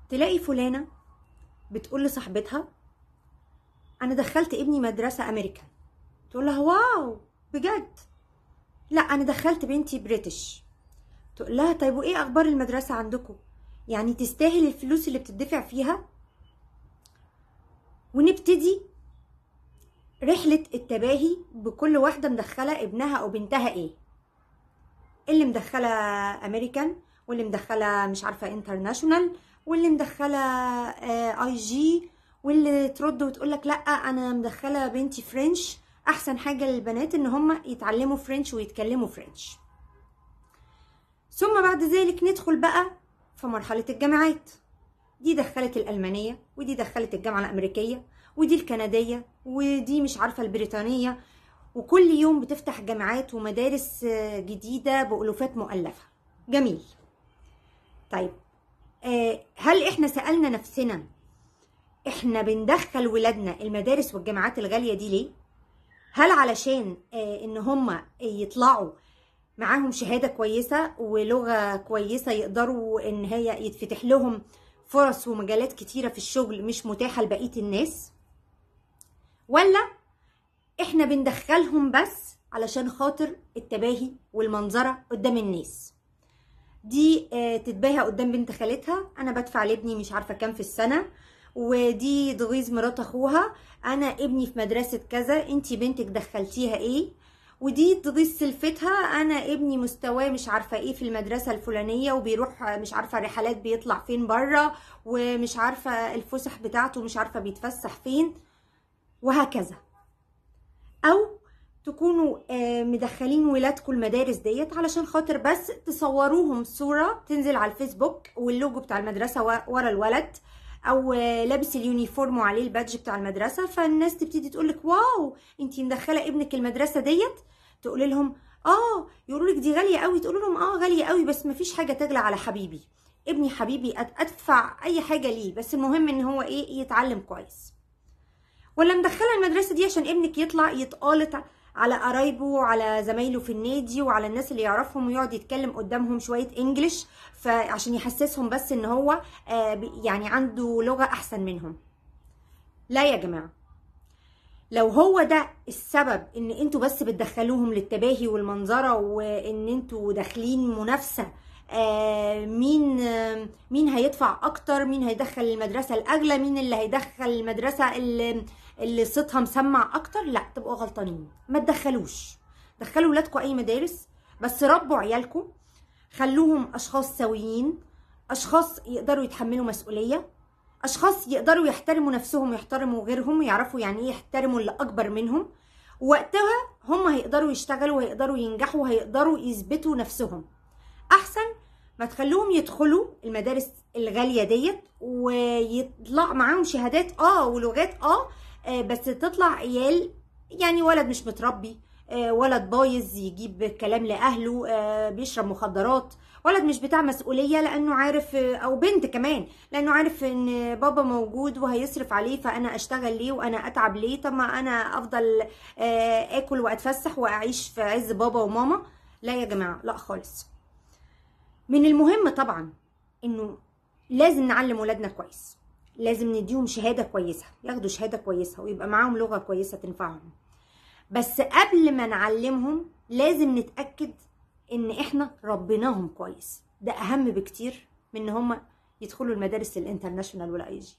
تلاقي فلانة بتقول لصاحبتها انا دخلت ابني مدرسة امريكان، تقول لها واو بجد؟ لا انا دخلت بنتي بريتش. تقول لها طيب وايه اخبار المدرسة عندكم؟ يعني تستاهل الفلوس اللي بتدفع فيها؟ ونبتدي رحلة التباهي بكل واحدة مدخلة ابنها او بنتها ايه، اللي مدخلة امريكان، واللي مدخلة مش عارفة انترناشونال، واللي مدخلة اي جي، واللي ترد وتقولك لا انا مدخلة بنتي فرنش. احسن حاجة للبنات ان هم يتعلموا فرنش ويتكلموا فرنش. ثم بعد ذلك ندخل بقى في مرحلة الجامعات. دي دخلت الألمانية، ودي دخلت الجامعة الأمريكية، ودي الكندية، ودي مش عارفة البريطانية، وكل يوم بتفتح جامعات ومدارس جديدة بألوفات مؤلفة. جميل. طيب هل احنا سألنا نفسنا احنا بندخل ولادنا المدارس والجامعات الغالية دي ليه؟ هل علشان ان هم يطلعوا معاهم شهادة كويسة ولغة كويسة يقدروا ان هي يتفتح لهم فرص ومجالات كتيرة في الشغل مش متاحة لبقية الناس؟ ولا احنا بندخلهم بس علشان خاطر التباهي والمنظرة قدام الناس؟ دي تتباهى قدام بنت خالتها، انا بدفع لابني مش عارفة كام في السنة، ودي تغيظ مرات اخوها انا ابني في مدرسة كذا انتي بنتك دخلتيها ايه، ودي تغيظ سلفتها انا ابني مستواه مش عارفة ايه في المدرسة الفلانية وبيروح مش عارفة رحلات بيطلع فين بره، ومش عارفة الفسح بتاعته مش عارفة بيتفسح فين، وهكذا. او تكونوا مدخلين ولادكم المدارس ديت علشان خاطر بس تصوروهم صورة تنزل على الفيسبوك واللوجو بتاع المدرسة ورا الولد، او لابس اليونيفورم وعليه البادج بتاع المدرسة، فالناس تبتدي تقولك واو انتي مدخلة ابنك المدرسة ديت. تقول لهم يقولوا لك دي غالية قوي، تقول لهم غالية قوي بس مفيش حاجة تغلى على حبيبي، ابني حبيبي ادفع اي حاجة ليه، بس المهم ان هو يتعلم كويس. ولا مدخله المدرسه دي عشان ابنك يطلع يتقالط على قرايبه وعلى زمايله في النادي وعلى الناس اللي يعرفهم ويقعد يتكلم قدامهم شويه انجليش فعشان يحسسهم بس ان هو يعني عنده لغه احسن منهم؟ لا يا جماعه، لو هو ده السبب ان انتوا بس بتدخلوهم للتباهي والمنظره وان انتوا داخلين منافسه مين هيدفع اكتر، مين هيدخل المدرسه الاغلى، مين اللي هيدخل المدرسه اللي صوتها مسمع اكتر، لا تبقوا غلطانين. ما تدخلوش، دخلوا ولادكم اي مدارس بس ربوا عيالكم، خلوهم اشخاص سويين، اشخاص يقدروا يتحملوا مسؤوليه، اشخاص يقدروا يحترموا نفسهم ويحترموا غيرهم ويعرفوا يعني ايه يحترموا اللي اكبر منهم. وقتها هم هيقدروا يشتغلوا وهيقدروا ينجحوا وهيقدروا يثبتوا نفسهم. احسن ما تخلوهم يدخلوا المدارس الغاليه ديت ويطلع معاهم شهادات ولغات بس تطلع عيال يعني ولد مش متربي، ولد بايظ يجيب كلام لاهله، بيشرب مخدرات، ولد مش بتاع مسؤوليه لانه عارف، او بنت كمان لانه عارف ان بابا موجود وهيصرف عليه، فانا اشتغل ليه وانا اتعب ليه؟ طب ما انا افضل اكل واتفسح واعيش في عز بابا وماما. لا يا جماعه، لا خالص. من المهم طبعا انه لازم نعلم ولادنا كويس، لازم نديهم شهاده كويسه، ياخدوا شهاده كويسه ويبقى معاهم لغه كويسه تنفعهم. بس قبل ما نعلمهم لازم نتاكد ان احنا ربيناهم كويس. ده اهم بكتير من ان هم يدخلوا المدارس الانترناشونال والاي جي.